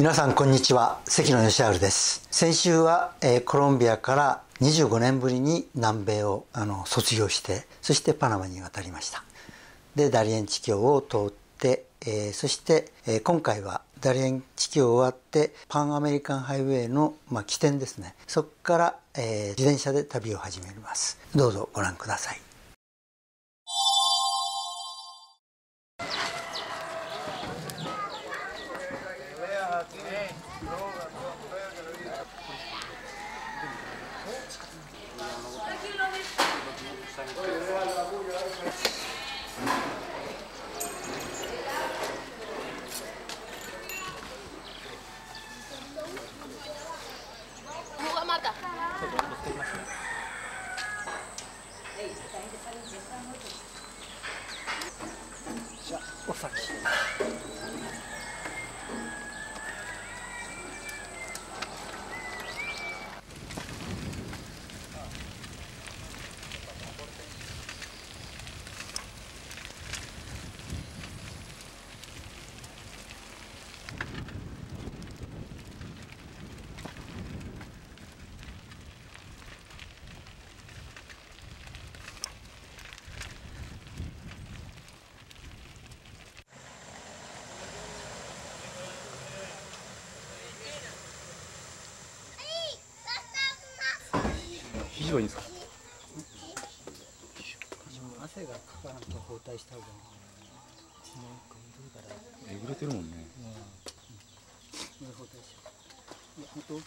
皆さんこんにちは、関野義治です。先週は、コロンビアから25年ぶりに南米を卒業して、そしてパナマに渡りました。でダリエン地境を通って、そして、今回はダリエン地境を終わってパンアメリカンハイウェイの、起点ですね。そこから、自転車で旅を始めます。どうぞご覧ください。お先。肘はいいんですか？汗がかからんと包帯した方がいい。えぐれてるもんね。包帯しよう。もっと大きく。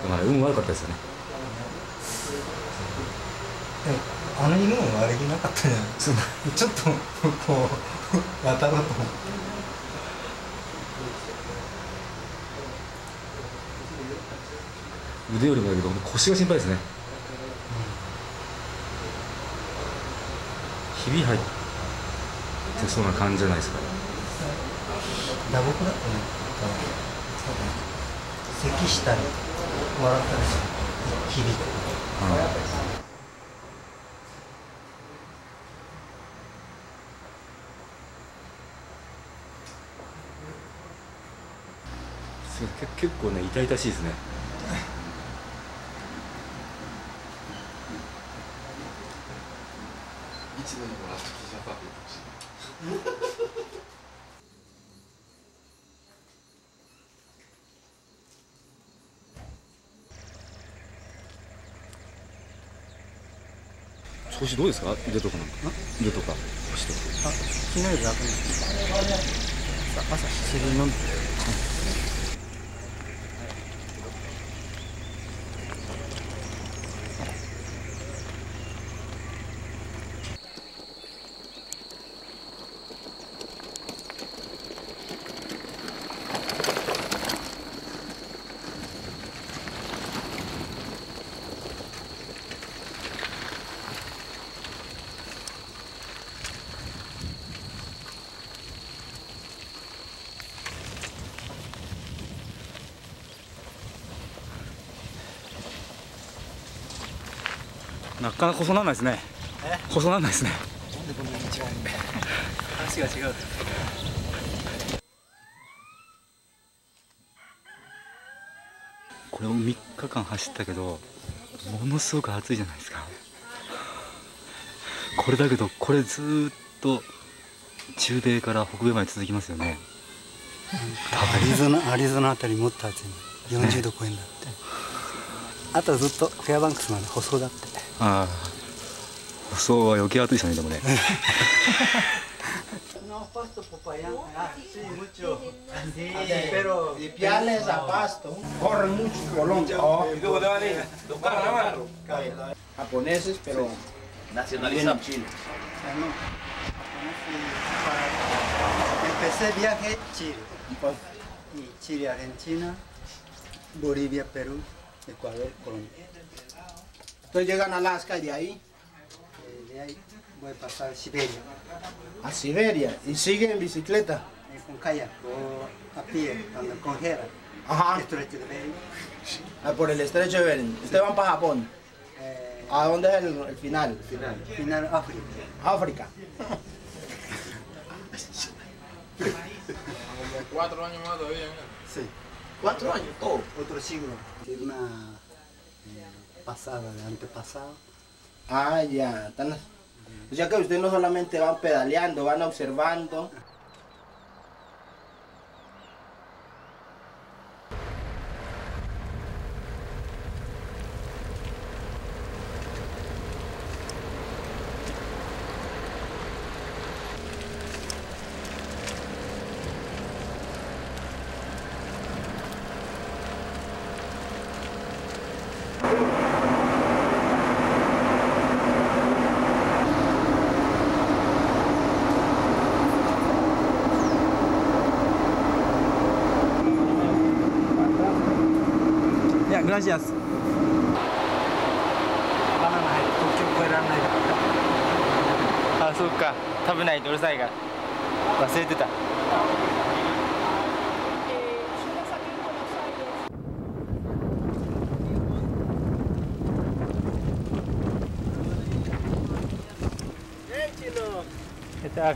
でもあれ運悪かったですよね。あの犬も悪気なかったじゃない。ちょっとこう渡ろうと思って。腕よりもだけど腰が心配ですね。ひび入ってそうな感じじゃないですか。打撲だったね。咳したり笑ったりして響く。結構ね痛々しいですね。一度にもらって記事パピーかもしれない。調子どうですか？腕とかなんか腕とか腰とか。昨日より楽に朝薬飲んで。なかなか細なんないですね。細なんないですね。なんでこんなに違うんだ。話が違う。これを3日間走ったけどものすごく暑いじゃないですか。これだけどこれずーっと中米から北米まで続きますよね。アリゾナあたりもっと暑いの。40度超えんだって。あとはずっとフェアバンクスまで舗装だって。ああ、舗装は余計暑いですよね。でもね。No pasto popayán, sí, mucho. Pero y piales a pasto, corren mucho Colombia. Japoneses, pero nacionalizados en Chile. Empecé viaje Chile. Y Chile, Argentina, Bolivia, Perú, Ecuador, Colombia. Entonces llegan a Alaska y De ahí voy a pasar a Siberia. a Siberia y siguen en bicicleta. Con kayak o a pie, cuando congela. Ajá. Estrecho de Bering. Por el estrecho de Bering. Ustedes van para Japón. ¿A dónde es el final? Final África. África. 4 años más todavía. Sí. 4 años. Oh. Otro siglo. Una pasada, de antepasado. Ah, ya. O sea que ustedes no solamente van pedaleando, van observando. Ya, gracias. バナナ入って東京越えられないから。あ、そうか。食べないとうるさいから。忘れてた。¿Qué tal?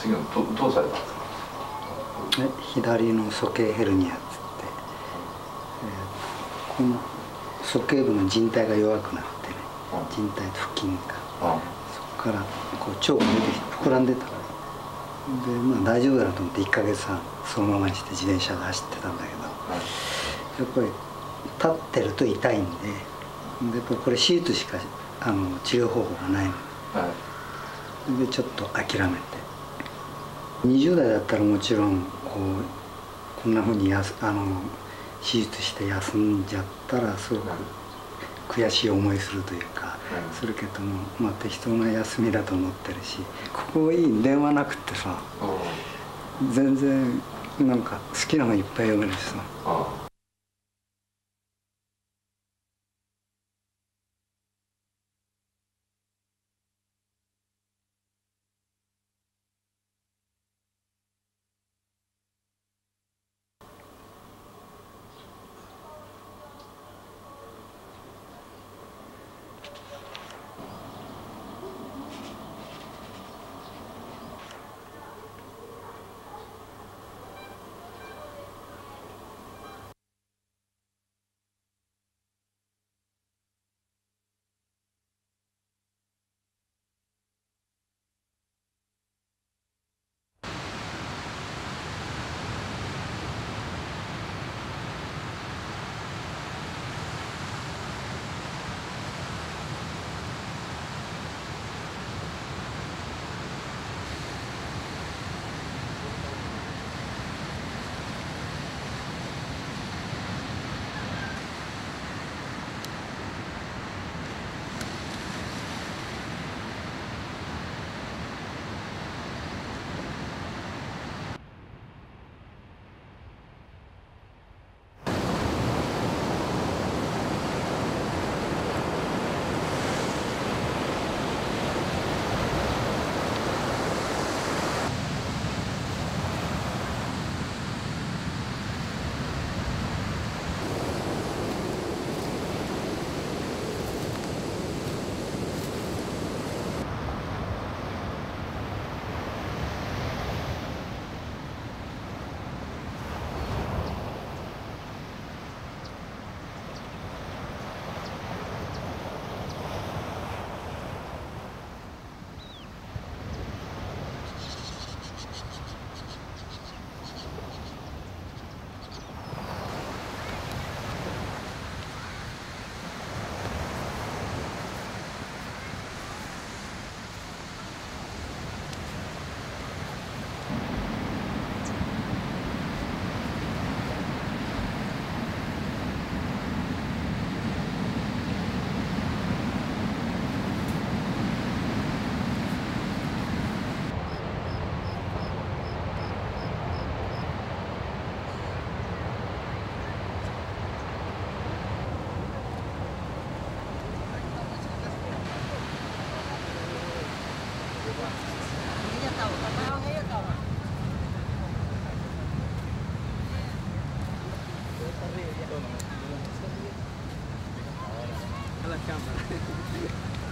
次はどうされたんですか？左の鼠径ヘルニアっつって、この鼠径部の靭帯が弱くなってね、靭帯と腹筋が、そこからこう腸が出てきて膨らんでた。で、まあ大丈夫だと思って1ヶ月半そのままにして自転車で走ってたんだけど、やっぱり立ってると痛いんで、やっぱりこれ手術しか治療方法がないので、ちょっと諦めて。20代だったらもちろんこんなふうに手術して休んじゃったらすごく悔しい思いするというか、するけども、まあ適当な休みだと思ってるし、ここいい電話なくってさ、全然なんか好きなのいっぱい読めるしさ。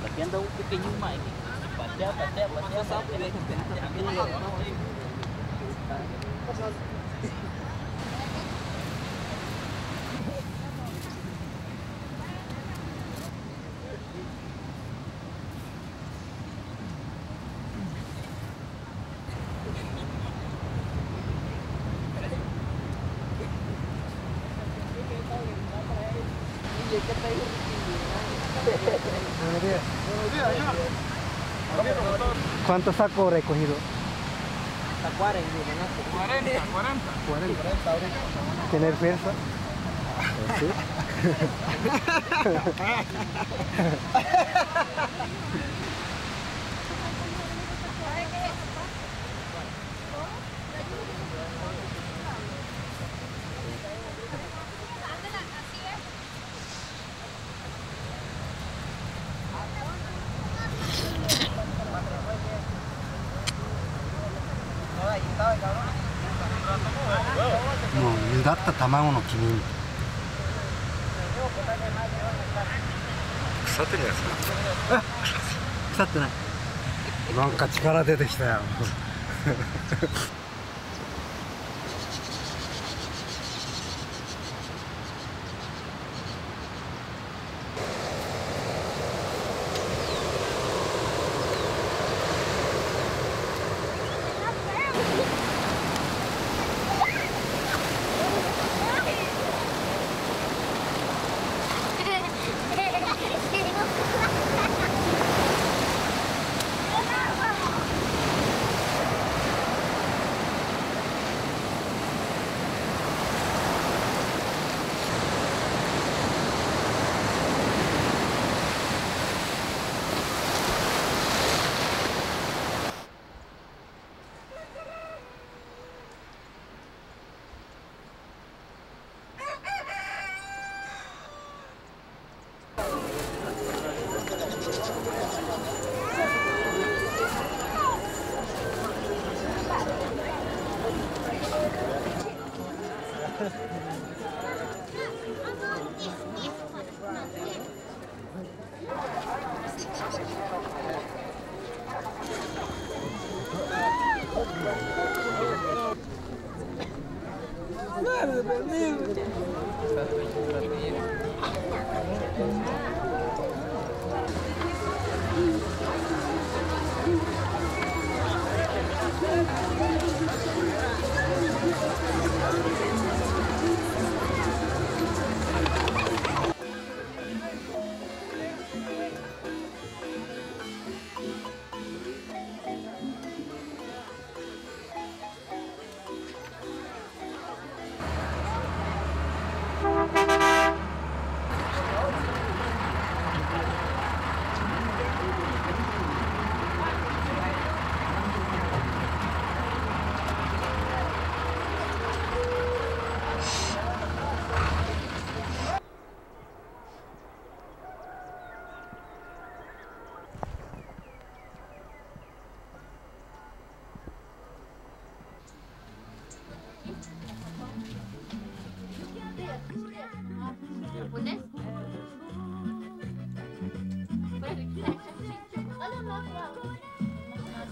Latihan daw pikin yung mic. Patya, sa pilih. ¿Cuánto sacó recogido? Hasta 40, ¿no? 40. ¿Tener fuerza? Sí.もう茹だった卵の黄身腐ってるじゃないですか。腐ってないなんか力出てきたよ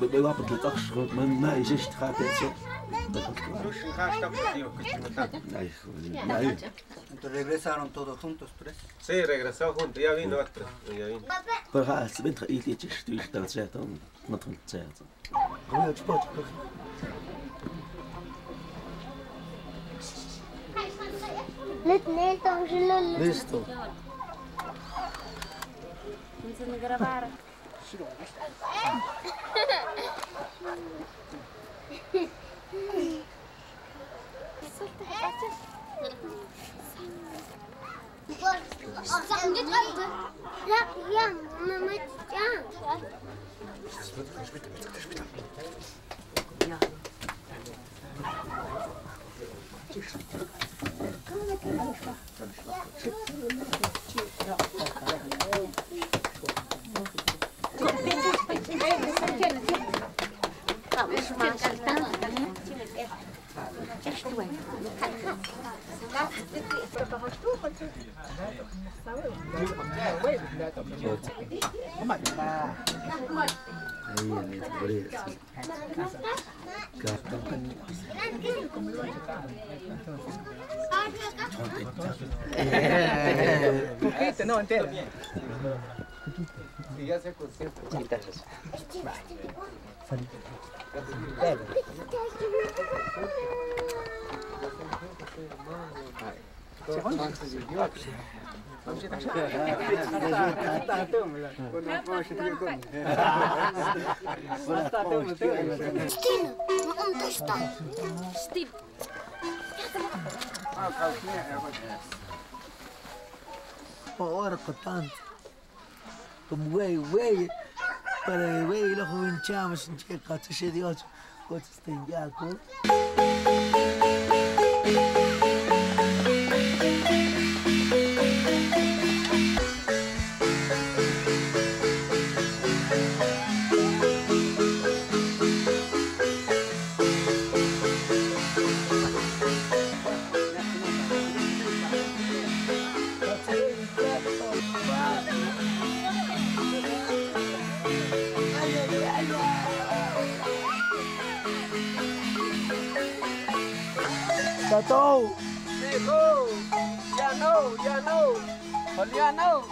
بوابة الطقس ما يجيش تخاطر ¿Regresaron todos juntos tres? Sí, regresó juntos, ya vino otro. Ya vino. فرها بنت خيلتي تشتوي تلاتات نطن تسات Listo. Começando a gravar. Sim. No, entero. Steve. Porco tanto. Como güey. Para güey, lo joven chama, sin checa, te se dio, coches ten ya, Tato! Nego! Ya no! Juliano!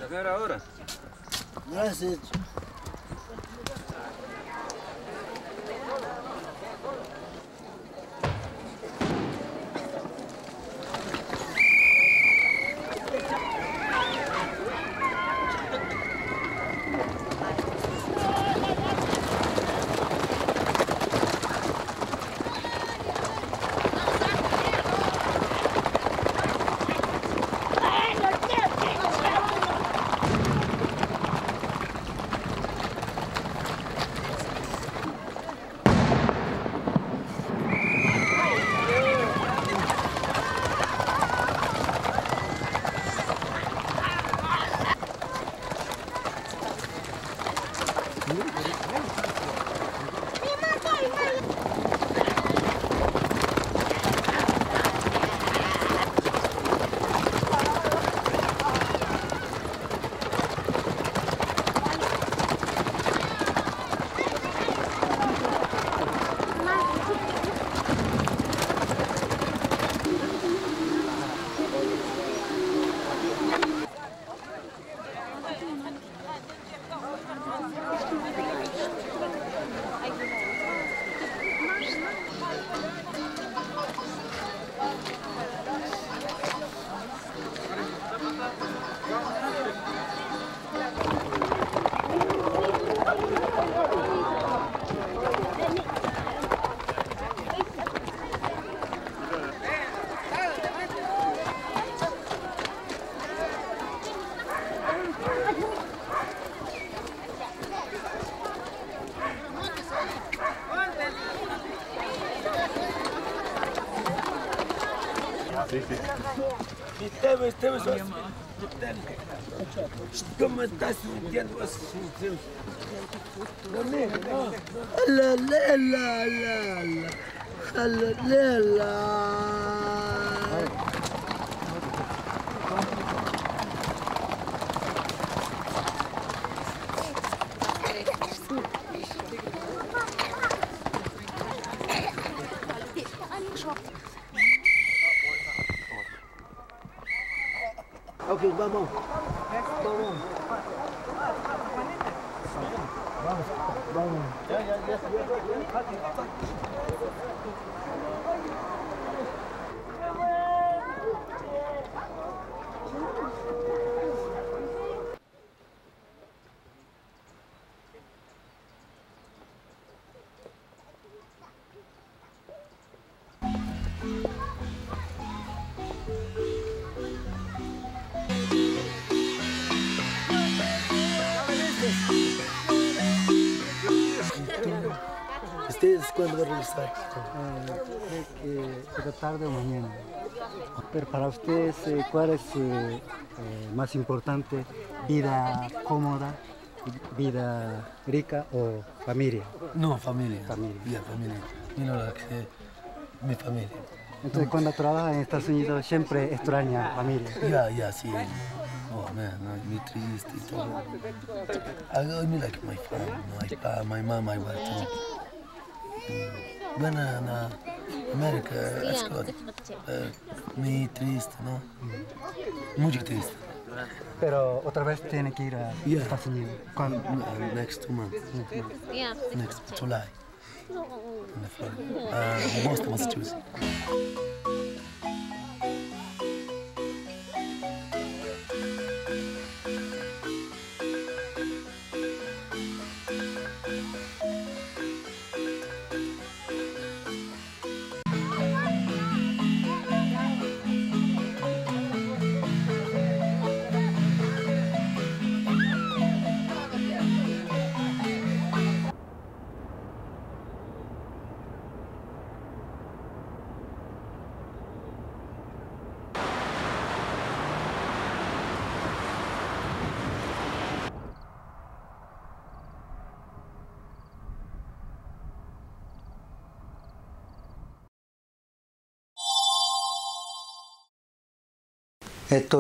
¿La ver ahora? Gracias. ¿Cómo estás sintiendo eso? La la la la la la la. Ok, vamos. Vamos. Vamos. ¿Ustedes cuándo van a regresar? Esta tarde o mañana. Pero para ustedes, ¿cuál es más importante? ¿Vida cómoda, vida rica o familia? No, familia. Familia. Yeah, familia. Mi familia. Entonces, cuando trabajas en Estados Unidos, siempre extraña familia. Ya, sí. Oh man, muy triste y todo. I me like my family, my mom, my wife too. When in America, it's good. Muy triste, ¿no? Muy triste. Pero otra vez tiene que ir a Estados Unidos. ¿Cuándo? Next 2 months. Yeah. Next July. In the Florida. Boston, Massachusetts.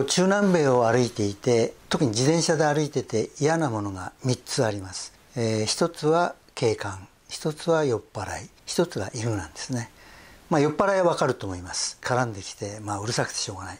中南米を歩いていて、特に自転車で歩いてて嫌なものが3つあります。一つは警官、一つは酔っ払い、一つが犬なんですね。酔っ払いはわかると思います。絡んできて、うるさくてしょうがない。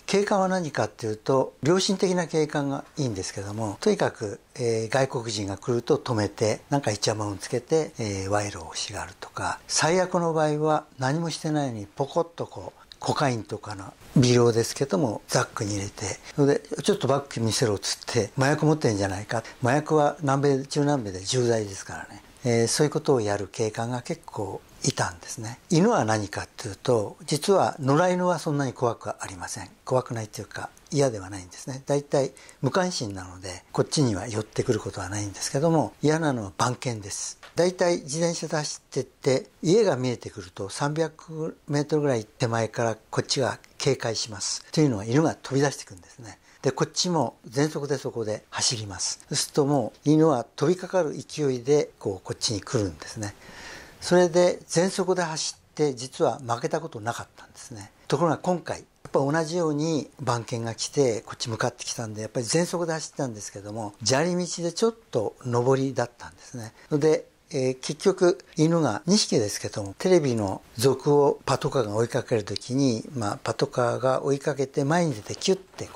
警官は何かっていうと、良心的な警官がいいんですけども、とにかく、外国人が来ると止めて、なんかイチャモンをつけて、賄賂を欲しがるとか、最悪の場合は何もしてないのにポコッとコカインとかの微量ですけどもザックに入れて、それでちょっとバッグ見せろっつって麻薬持ってんじゃないか、麻薬は中南米で重罪ですからね、そういうことをやる警官が結構いたんですね。犬は何かっていうと、実は野良犬はそんなに怖くはありません。怖くないっていうか嫌ではないんですね。だいたい無関心なのでこっちには寄ってくることはないんですけども、嫌なのは番犬です。だいたい自転車で走ってって家が見えてくると300メートルぐらい手前からこっちが警戒します。というのは犬が飛び出してくるんですね。でこっちも全速でそこで走ります。そうするともう犬は飛びかかる勢いでこっちに来るんですね。それで全速で走って実は負けたことなかったんですね。ところが今回やっぱ同じように番犬が来てこっち向かってきたんで、やっぱり全速で走ったんですけども、砂利道でちょっと上りだったんですね。で結局犬が2匹ですけども、テレビの賊をパトカーが追いかける時に、パトカーが追いかけて前に出てキュッて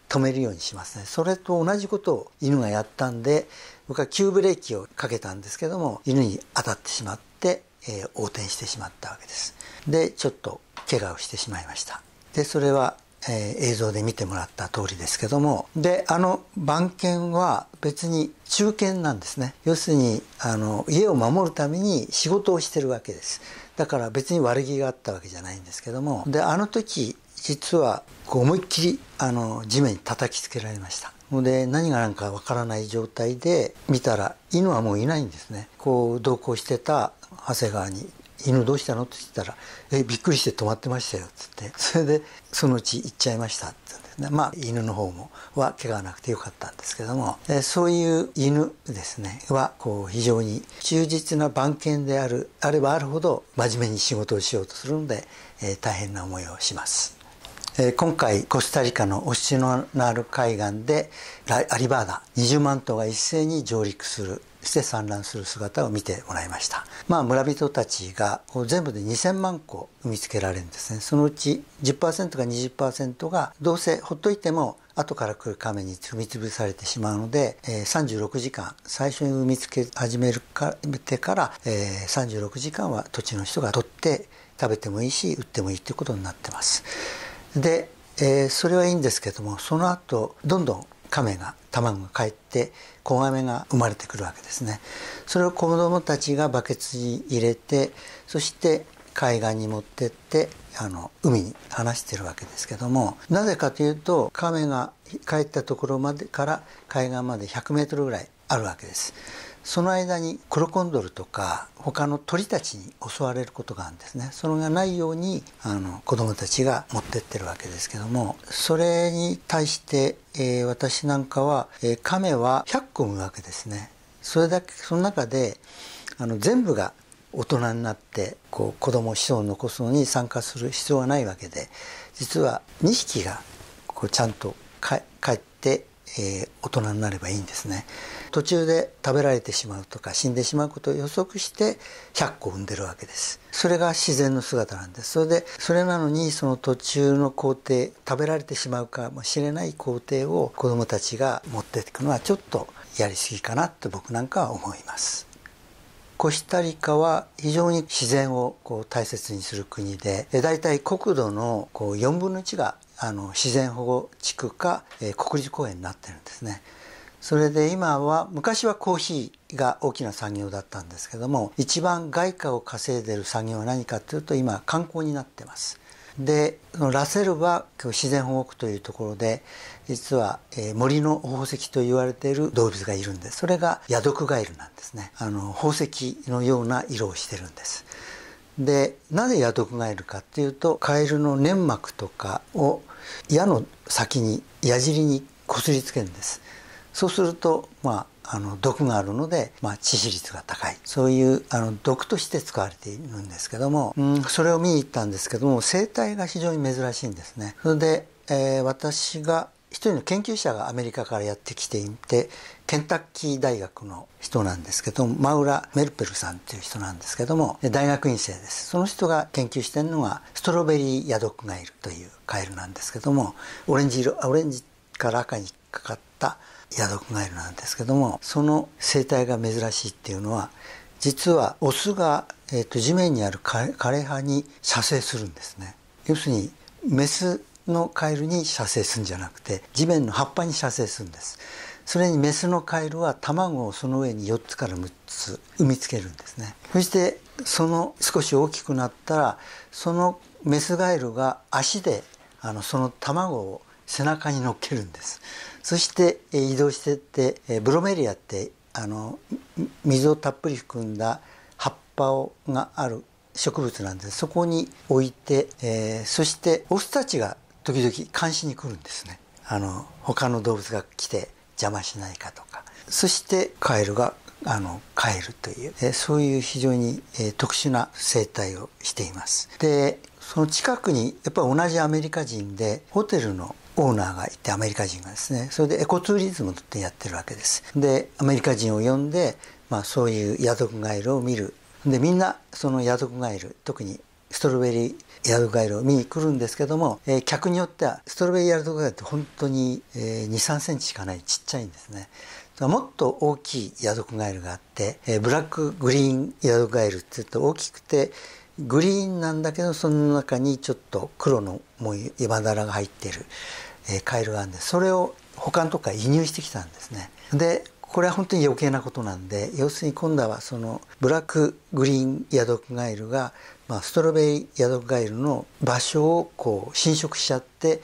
止めるようにしますね。それと同じことを犬がやったんで、僕は急ブレーキをかけたんですけども犬に当たってしまって、横転してしまったわけです。でちょっと怪我をしてしまいました。でそれは映像で見てもらった通りですけども、で番犬は別に忠犬なんですね。要するに家を守るために仕事をしてるわけです。だから別に悪気があったわけじゃないんですけども、で時実は思いっきり地面に叩きつけられました。で何が何かわからない状態で見たら犬はもういないんですね。同行してた長谷川に犬どうしたの?」って言ったら「びっくりして止まってましたよ」っつって、それでそのうち行っちゃいましたって言うんですね。まあ犬の方は怪我がなくてよかったんですけども、そういう犬ですねはこう非常に忠実な番犬であればあるほど真面目に仕事をしようとするので、大変な思いをします。今回コスタリカのオシノナル海岸でアリバーダ20万頭が一斉に上陸して産卵する姿を見てもらいました。村人たちが全部で2000万個産みつけられるんですね。そのうち 10% か 20% がどうせほっといても後から来る亀に踏み潰されてしまうので、36時間最初に産みつけ始めてから、36時間は土地の人が取って食べてもいいし売ってもいいということになってます。で、それはいいんですけども、その後どんどん卵がかえって子亀が生まれてくるわけですね。それを子供たちがバケツに入れて、そして海岸に持ってって海に放してるわけですけども、なぜかというと亀が帰ったところまでから海岸まで100メートルぐらいあるわけです。その間にクロコンドルとか他の鳥たちに襲われることがあるんですね。それがないように子供たちが持ってってるわけですけども、それに対して、私なんかは、亀は100個産むわけですね。その中で全部が大人になって子供子孫を残すのに参加する必要はないわけで、実は2匹がちゃんと帰って、大人になればいいんですね。途中で食べられてしまうとか死んでしまうことを予測して100個産んでるわけです。それが自然の姿なんです。それなのにその途中の工程、食べられてしまうかもしれない工程を子どもたちが持っていくのはちょっとやりすぎかなと僕なんかは思います。コスタリカは非常に自然を大切にする国で、だいたい国土の4分の1が自然保護地区か国立公園になってるんですね。それで昔はコーヒーが大きな産業だったんですけども、一番外貨を稼いでる産業は何かというと今観光になってます。でラセルは自然保護区というところで、実は森の宝石と言われている動物がいるんです。それがヤドクガエルなんですね。宝石のような色をしてるんです。でなぜヤドクガエルかっていうと、カエルの粘膜とかを矢の先に矢尻にこすりつけるんです。そうすると毒があるので、致死率が高い、そういう毒として使われているんですけども、それを見に行ったんですけども、生態が非常に珍しいんですね。それで、私が一人の研究者がアメリカからやってきていて、ケンタッキー大学の人なんですけども、マウラ・メルペルさんという人なんですけども、大学院生です。その人が研究しているのがストロベリーヤドクガエルというカエルなんですけども、オレンジから赤にかかったヤドクガエルなんですけども、その生態が珍しいっていうのは、実はオスが、地面にある枯れ葉に射精するんですね。要するにメスのカエルに射精するんじゃなくて、地面の葉っぱに射精するんです。それにメスのカエルは卵をその上に4つから6つ産みつけるんですね。そして少し大きくなったら、そのメスガエルが足でその卵を背中に乗っけるんです。そして移動していって、ブロメリアって水をたっぷり含んだ葉っぱがある植物なんです。そこに置いて、そしてオスたちが時々監視に来るんですね。他の動物が来て邪魔しないかとか。そしてカエルが帰るという、そういう非常に、特殊な生態をしています。でその近くにやっぱり同じアメリカ人でホテルのオーナーがいて、アメリカ人がですね、それでエコツーリズムってやってるわけです。でアメリカ人を呼んで、そういうヤドクガエルを見る。でみんなそのヤドクガエル、特にストロベリーヤドクガエルを見に来るんですけども、客によってはストロベリーヤドクガエルって本当に、23センチしかないちっちゃいんですね。もっと大きいヤドクガエルがあって、ブラックグリーンヤドクガエルっていうと大きくてグリーンなんだけど、その中にちょっと黒の山だらが入っている、カエルがあるんで、それを他のとこから輸入してきたんですね。でこれは本当に余計なことなんで、要するに今度はそのブラックグリーンヤドクガエルが、ストロベリーヤドクガエルの場所を侵食しちゃって、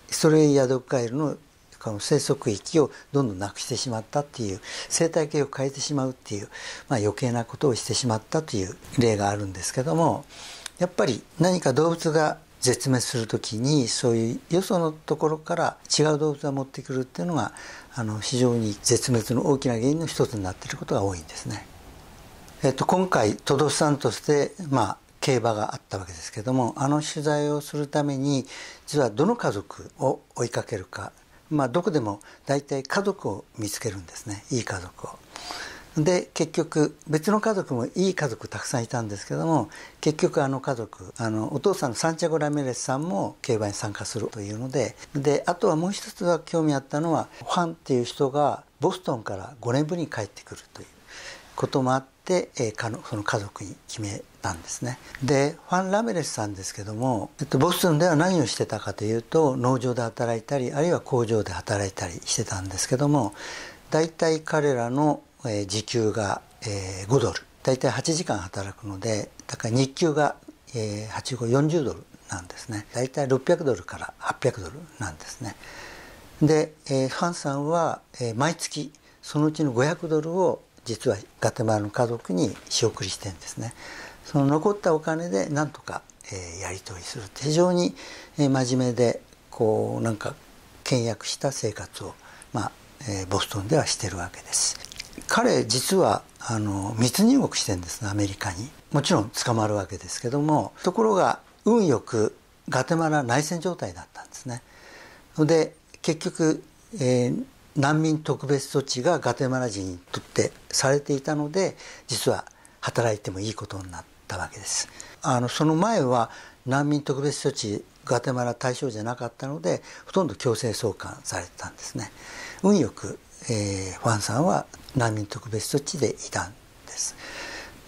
ストロベリーヤドクガエルのこの生息域をどんどんなくしてしまったっていう、生態系を変えてしまうっていう、余計なことをしてしまったという例があるんですけども、やっぱり何か動物が絶滅する時にそういうよそのところから違う動物が持ってくるっていうのが非常に絶滅の大きな原因の一つになっていることが多いんですね。今回トドスサントスで競馬があったわけですけども、取材をするために実はどの家族を追いかけるか、どこでも大体家族を見つけるんですね、いい家族を。で結局別の家族もいい家族たくさんいたんですけども、結局家族お父さんのサンチャゴ・ラミレスさんも競馬に参加するというので、あとはもう一つは興味あったのは、ファンっていう人がボストンから5年ぶりに帰ってくるということもあって、その家族に決めたんですね。でファン・ラミレスさんですけども、ボストンでは何をしてたかというと、農場で働いたりあるいは工場で働いたりしてたんですけども、大体彼らの時給が5ドル、大体8時間働くので、だから日給が40ドルなんですね。大体600ドルから800ドルなんですね。でファンさんは毎月そのうちの500ドルを実はガテマラの家族に仕送りしてるんですね。その残ったお金でなんとかやり取りするって、非常に真面目でなんか倹約した生活をボストンではしてるわけです。彼実は密入国してるんですね、アメリカに。もちろん捕まるわけですけども、ところが運よくガテマラ内戦状態だったんですね。で結局、難民特別措置がガテマラ人にとってされていたので、実は働いてもいいことになったわけです。その前は難民特別措置ガテマラ対象じゃなかったので、ほとんど強制送還されてたんですね。運よく、ファンさんは難民特別措置でいたんです。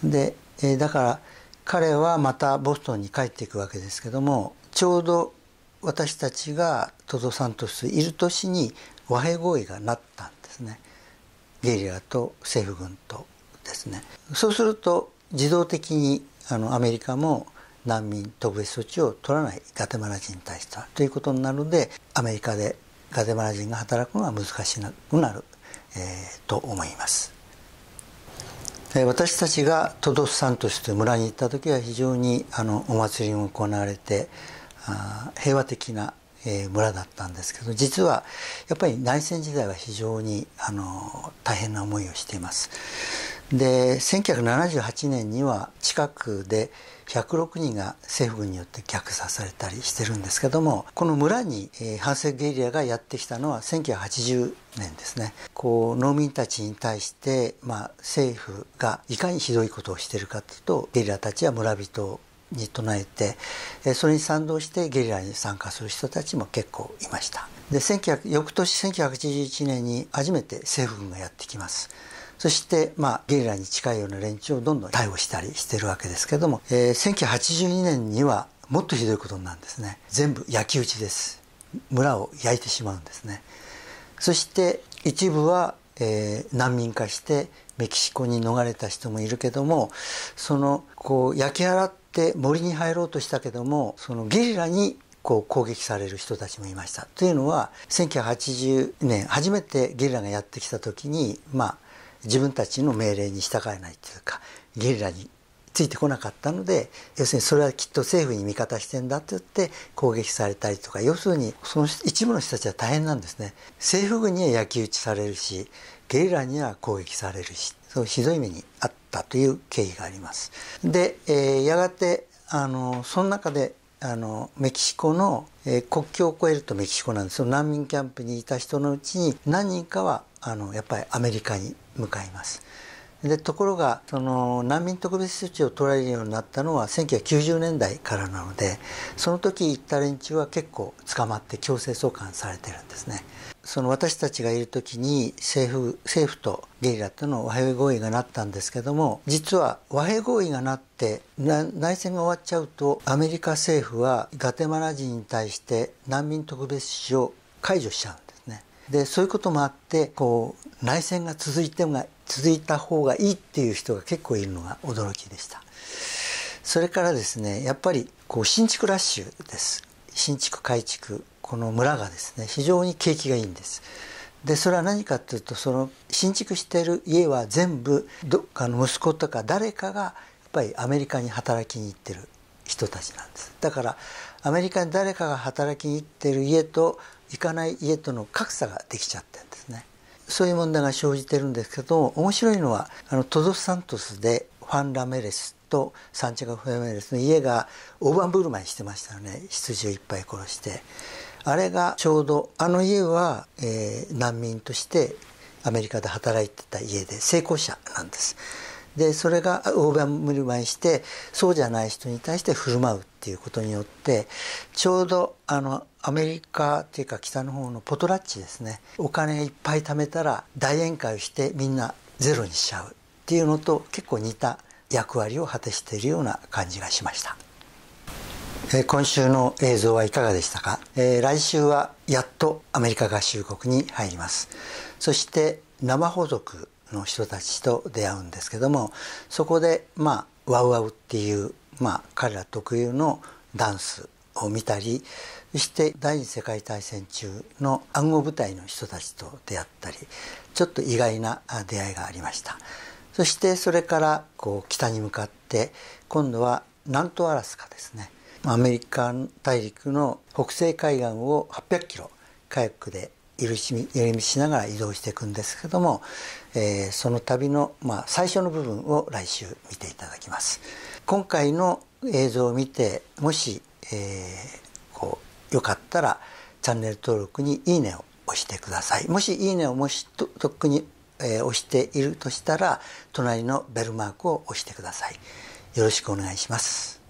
で、だから彼はまたボストンに帰っていくわけですけども、ちょうど私たちがトドサントスいる年に和平合意がなったんですね。ゲリラと政府軍とですね。そうすると自動的にアメリカも難民特別措置を取らない、ガテマラ人に対してはということになるので、アメリカでガテマラ人が働くのは難しくなる、と思います。私たちがトドスサントスという村に行った時は非常にお祭りが行われて平和的な村だったんですけど、実はやっぱり内戦時代は非常に大変な思いをしています。で1978年には近くで106人が政府軍によって虐殺されたりしてるんですけども、この村に反政ゲリラがやってきたのは1980年ですね。農民たちに対して、政府がいかにひどいことをしているかというと、ゲリラたちは村人に唱えて、それに賛同してゲリラに参加する人たちも結構いました。で翌年1981年に初めて政府軍がやってきます。そしてゲリラに近いような連中をどんどん逮捕したりしてるわけですけども、1982年にはもっとひどいことになるんですね。全部焼き討ちです。村を焼いてしまうんですね。そして一部は、難民化してメキシコに逃れた人もいるけども、その焼き払って森に入ろうとしたけども、そのゲリラに攻撃される人たちもいました。というのは1980年初めてゲリラがやってきた時に自分たちの命令に従えないというか、ゲリラについてこなかったので、要するにそれはきっと政府に味方してんだって言って攻撃されたりとか、要するにその一部の人たちは大変なんですね。政府軍には焼き討ちされるし、ゲリラには攻撃されるし、そうひどい目にあったという経緯があります。で、やがてその中でメキシコの、国境を越えるとメキシコなんですよ。難民キャンプにいた人のうちに何人かはやっぱりアメリカに向かいます。でところがその難民特別措置を取られるようになったのは1990年代からなので、その時行った連中は結構捕まって強制送還されてるんですね。その私たちがいる時に政府とゲリラとの和平合意がなったんですけども、実は和平合意がなって内戦が終わっちゃうと、アメリカ政府はガテマラ人に対して難民特別措置を解除しちゃうんですね。でそういうこともあって内戦が続いた方がいいっていう人が結構いるのが驚きでした。それからですね、やっぱり新築ラッシュです。新築改築この村がですね非常に景気がいいんです。でそれは何かというと、その新築している家は全部どっかの息子とか誰かがやっぱりアメリカに働きに行ってる人たちなんです。だからアメリカに誰かが働きに行ってる家と行かない家との格差ができちゃってるんですね。そういう問題が生じてるんですけども、面白いのはトドスサントスでファン・ラメレスとサンチャゴ・フェメレスの家が大盤振る舞いしてましたよね。羊をいっぱい殺して、あれがちょうど家は、難民としてアメリカで働いてた家で成功者なんです。でそれが大盤振る舞いしてそうじゃない人に対して振る舞うっていうことによって、ちょうどアメリカっていうか北の方のポトラッチですね、お金いっぱい貯めたら大宴会をしてみんなゼロにしちゃうっていうのと結構似た役割を果たしているような感じがしました。今週の映像はいかがでしたか。来週はやっとアメリカ合衆国に入ります。そして生保族の人たちと出会うんですけども、そこでワウワウっていう彼ら特有のダンスを見たり、そして第二次世界大戦中の暗号部隊の人たちと出会ったり、ちょっと意外な出会いがありました。そしてそれから北に向かって今度は南東アラスカですね、アメリカ大陸の北西海岸を800キロカヤックで寄り道しながら移動していくんですけども、その旅の最初の部分を来週見ていただきます。今回の映像を見てもし、よかったらチャンネル登録にいいねを押してください。もしいいねをとっくに、押しているとしたら隣のベルマークを押してください。よろしくお願いします。